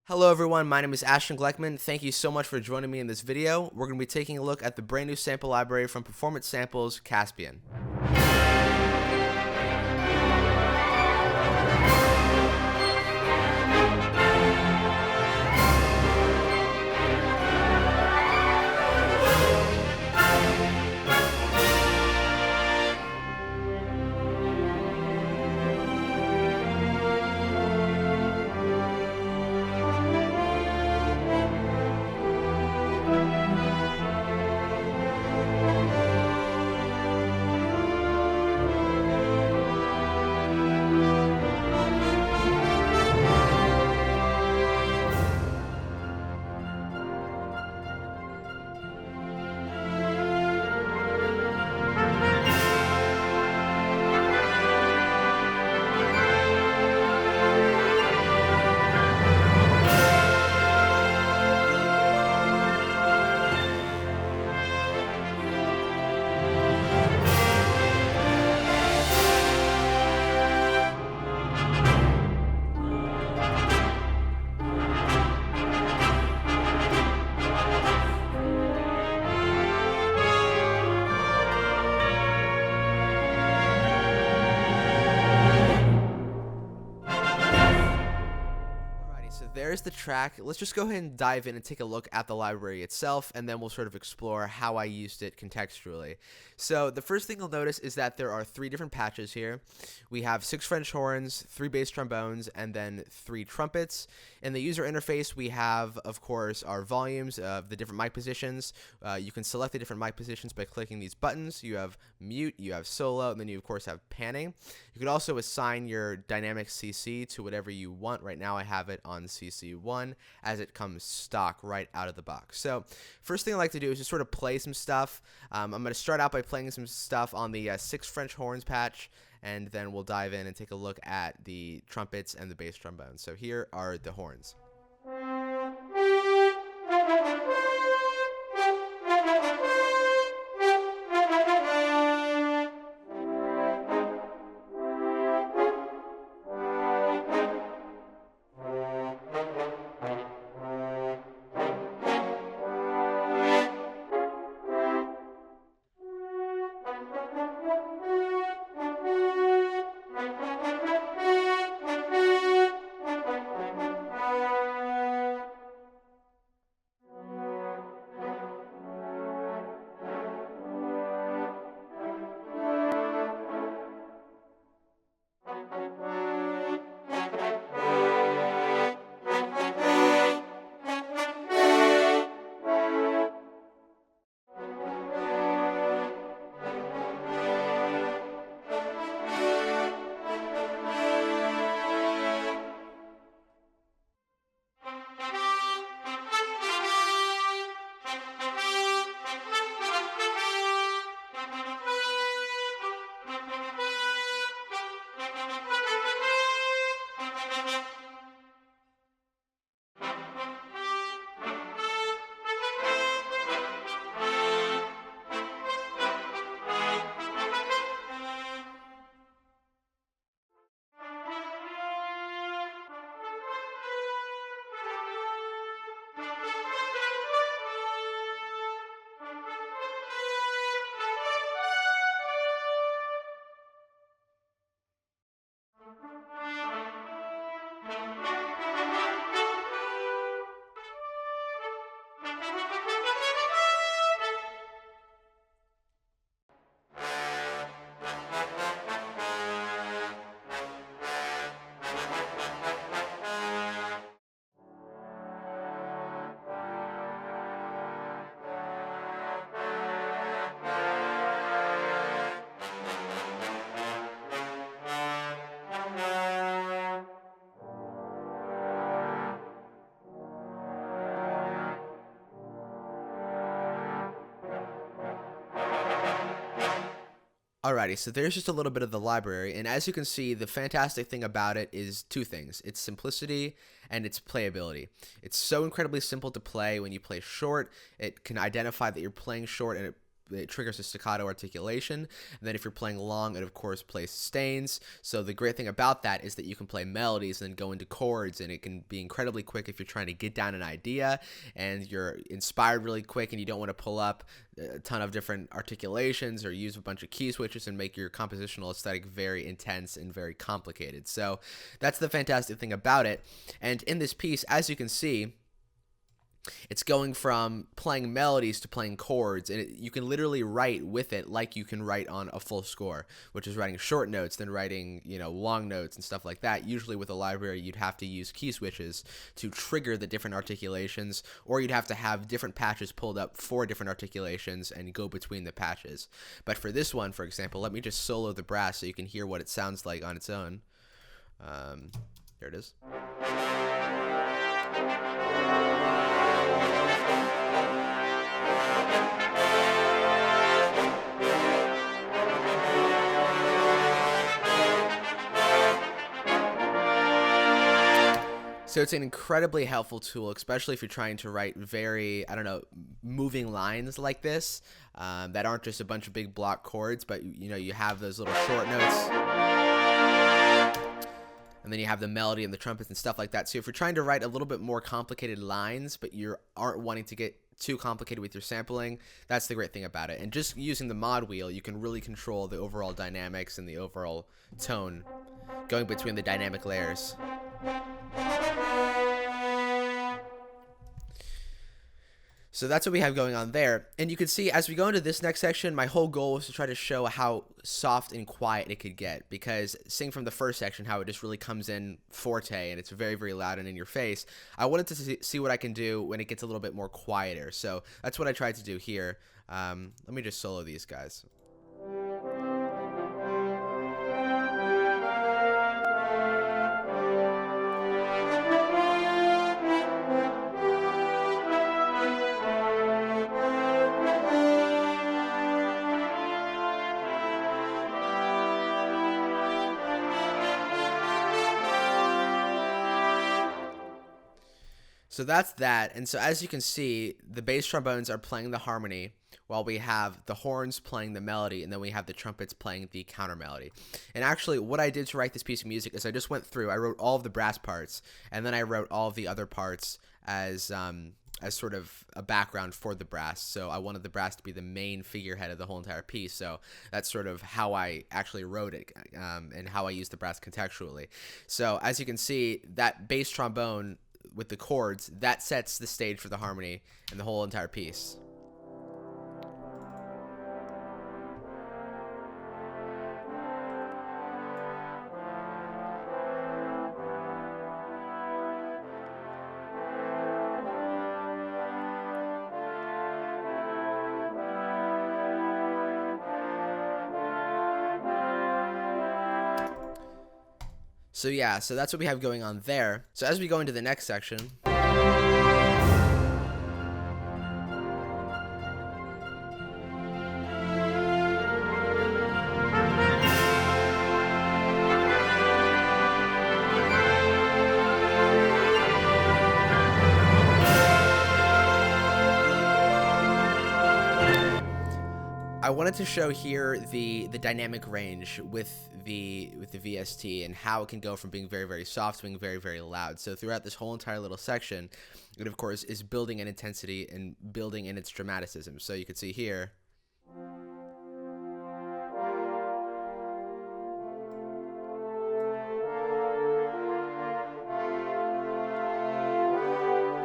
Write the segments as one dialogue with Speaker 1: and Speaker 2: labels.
Speaker 1: Hello everyone, my name is Ashton Gleckman. Thank you so much for joining me in this video. We're going to be taking a look at the brand new sample library from Performance Samples, Caspian. So there's the track. Let's just go ahead and dive in and take a look at the library itself, and then we'll sort of explore how I used it contextually. So the first thing you'll notice is that there are 3 different patches here. We have 6 French horns, 3 bass trombones, and then 3 trumpets. In the user interface, we have, of course, our volumes of the different mic positions. You can select the different mic positions by clicking these buttons. You have mute, you have solo, and then you, of course, have panning. You could also assign your dynamic CC to whatever you want. Right now, I have it on CC1 as it comes stock right out of the box. So first thing I like to do is just sort of play some stuff. I'm going to start out by playing some stuff on the 6 French horns patch, and then we'll dive in and take a look at the trumpets and the bass trombones. So here are the horns. Alrighty, so there's just a little bit of the library, and as you can see, the fantastic thing about it is 2 things. Its simplicity and its playability. It's so incredibly simple to play when you play short. It can identify that you're playing short, and it it triggers a staccato articulation. And then if you're playing long, it of course plays sustains. So the great thing about that is that you can play melodies and then go into chords, and it can be incredibly quick if you're trying to get down an idea and you're inspired really quick and you don't want to pull up a ton of different articulations or use a bunch of key switches and make your compositional aesthetic very intense and very complicated. So that's the fantastic thing about it. And in this piece, as you can see, it's going from playing melodies to playing chords, and you can literally write with it like you can write on a full score, which is writing short notes, then writing, long notes and stuff like that. Usually with a library, you'd have to use key switches to trigger the different articulations, or you'd have to have different patches pulled up for different articulations and go between the patches. But for this one, for example, let me just solo the brass so you can hear what it sounds like on its own. Here it is. So it's an incredibly helpful tool, especially if you're trying to write very, moving lines like this that aren't just a bunch of big block chords, but you have those little short notes, and then you have the melody and the trumpets and stuff like that. So if you're trying to write a little bit more complicated lines, but you aren't wanting to get too complicated with your sampling, that's the great thing about it. And just using the mod wheel, you can really control the overall dynamics and the overall tone going between the dynamic layers. So that's what we have going on there. And you can see as we go into this next section, my whole goal was to try to show how soft and quiet it could get, because seeing from the first section how it just really comes in forte and it's very, very loud and in your face, I wanted to see what I can do when it gets a little bit more quieter. So that's what I tried to do here. Let me just solo these guys. So that's that. And so as you can see, the bass trombones are playing the harmony while we have the horns playing the melody, and then we have the trumpets playing the counter melody. And actually what I did to write this piece of music is I just went through, I wrote all of the brass parts, and then I wrote all of the other parts as sort of a background for the brass. So I wanted the brass to be the main figurehead of the whole entire piece. So that's sort of how I actually wrote it, and how I used the brass contextually. So as you can see, that bass trombone with the chords, that sets the stage for the harmony and the whole entire piece. So yeah, so that's what we have going on there. So as we go into the next section, I wanted to show here the dynamic range with the VST and how it can go from being very, very soft to being very, very loud. So throughout this whole entire little section, it of course is building in intensity and building in its dramaticism. So you can see here,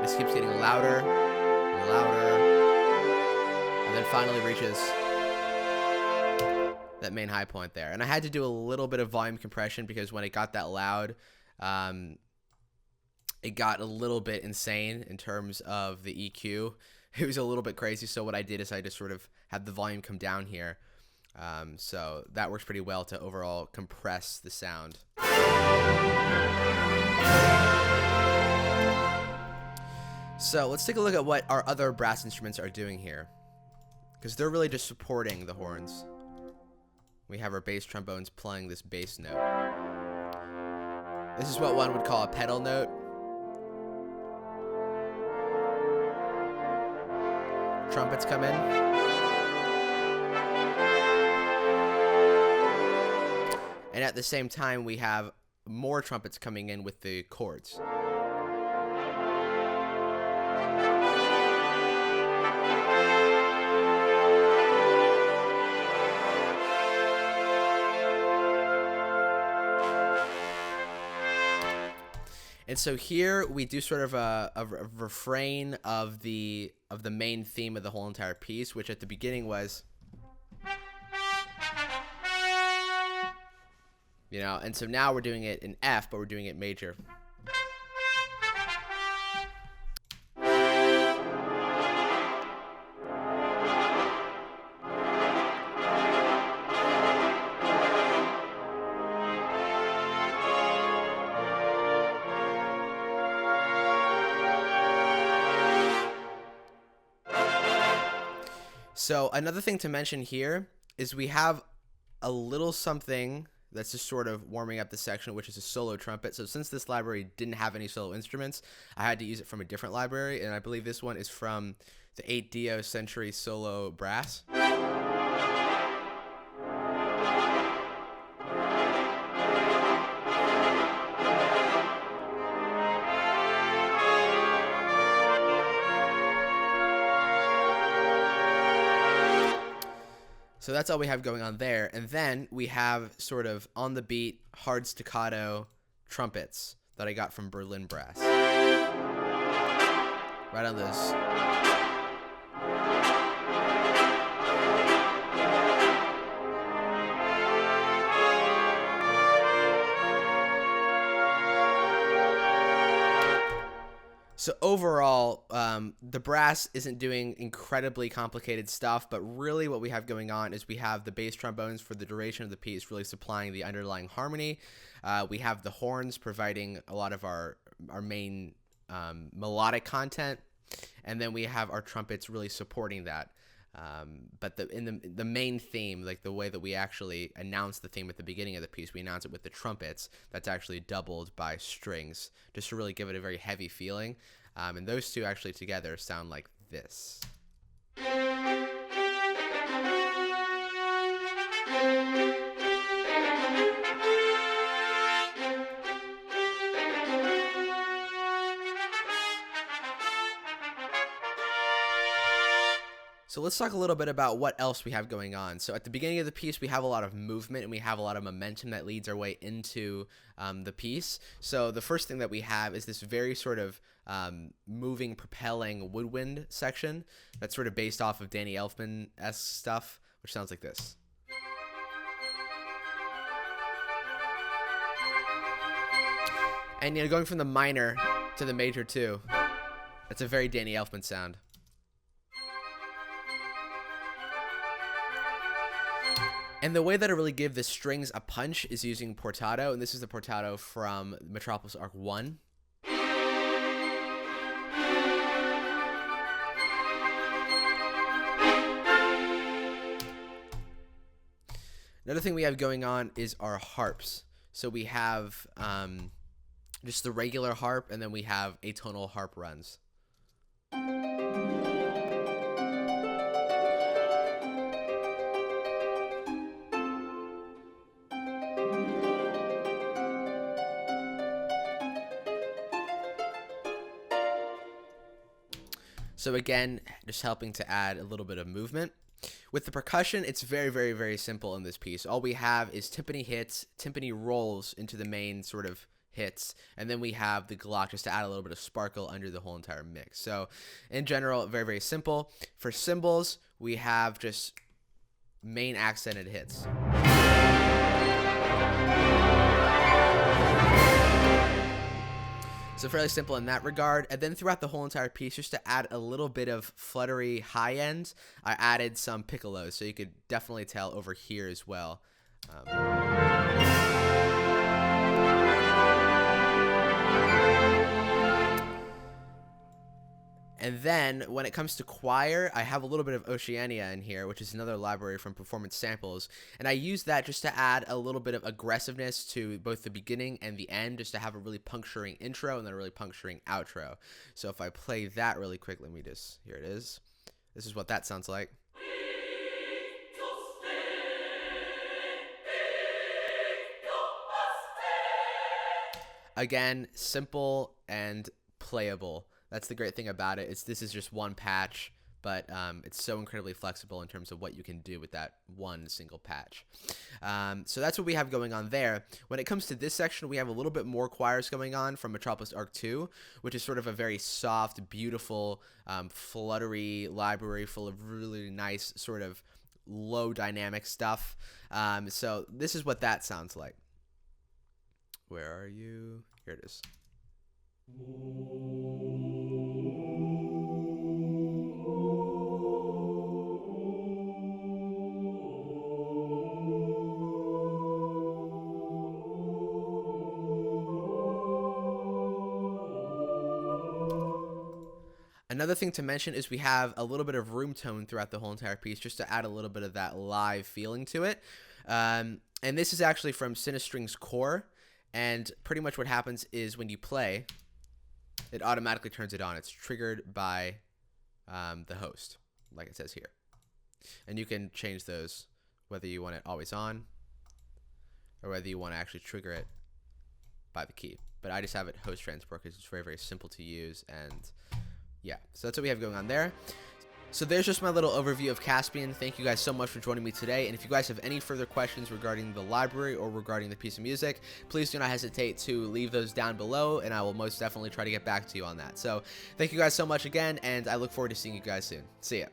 Speaker 1: this keeps getting louder and louder, and then finally reaches that main high point there. And I had to do a little bit of volume compression because when it got that loud, it got a little bit insane in terms of the EQ. It was a little bit crazy. So what I did is I just sort of had the volume come down here. So that works pretty well to overall compress the sound. So let's take a look at what our other brass instruments are doing here, because they're really just supporting the horns. We have our bass trombones playing this bass note. This is what one would call a pedal note. Trumpets come in. And at the same time, we have more trumpets coming in with the chords. And so here we do sort of a refrain of the main theme of the whole entire piece, which at the beginning was, you know, and so now we're doing it in F, but we're doing it major. So another thing to mention here is we have a little something that's just sort of warming up the section, which is a solo trumpet. So since this library didn't have any solo instruments, I had to use it from a different library, and I believe this one is from the 8th century solo brass. So that's all we have going on there. And then we have sort of on the beat, hard staccato trumpets that I got from Berlin Brass. Right on those. So overall, the brass isn't doing incredibly complicated stuff, but really what we have going on is we have the bass trombones for the duration of the piece really supplying the underlying harmony. We have the horns providing a lot of our main melodic content, and then we have our trumpets really supporting that. But the main theme, like the way that we actually announce the theme at the beginning of the piece, we announce it with the trumpets. That's actually doubled by strings, just to really give it a very heavy feeling. And those two actually together sound like this. So let's talk a little bit about what else we have going on. So at the beginning of the piece, we have a lot of movement and we have a lot of momentum that leads our way into the piece. So the first thing that we have is this very sort of moving, propelling woodwind section that's sort of based off of Danny Elfman-esque stuff, which sounds like this. And, you know, going from the minor to the major too, that's a very Danny Elfman sound. And the way that I really give the strings a punch is using portato, and this is the portato from Metropolis Arc 1. Another thing we have going on is our harps. So we have just the regular harp, and then we have atonal harp runs. So again, just helping to add a little bit of movement. With the percussion, it's very, very, very simple in this piece. All we have is timpani hits, timpani rolls into the main sort of hits, and then we have the glock just to add a little bit of sparkle under the whole entire mix. So in general, very, very simple. For cymbals, we have just main accented hits. So fairly simple in that regard. And then throughout the whole entire piece, just to add a little bit of fluttery high ends, I added some piccolos. So you could definitely tell over here as well. And then when it comes to choir, I have a little bit of Oceania in here, which is another library from Performance Samples. And I use that just to add a little bit of aggressiveness to both the beginning and the end, just to have a really puncturing intro and then a really puncturing outro. So if I play that really quick, let me just, here it is. This is what that sounds like. Again, simple and playable. That's the great thing about it. This is just one patch, but it's so incredibly flexible in terms of what you can do with that one single patch. So that's what we have going on there. When it comes to this section, we have a little bit more choirs going on from Metropolis Arc 2, which is sort of a very soft, beautiful, fluttery library full of really nice sort of low dynamic stuff. So this is what that sounds like. Where are you? Here it is. Another thing to mention is we have a little bit of room tone throughout the whole entire piece, just to add a little bit of that live feeling to it. And this is actually from Sinistring's Core, and pretty much what happens is when you play, it automatically turns it on. It's triggered by the host, like it says here. And you can change those, whether you want it always on, or whether you want to actually trigger it by the key. But I just have it host transport because it's very, very simple to use, and yeah, so that's what we have going on there. So there's just my little overview of Caspian. Thank you guys so much for joining me today. And if you guys have any further questions regarding the library or regarding the piece of music, please do not hesitate to leave those down below, and I will most definitely try to get back to you on that. So thank you guys so much again, and I look forward to seeing you guys soon. See ya.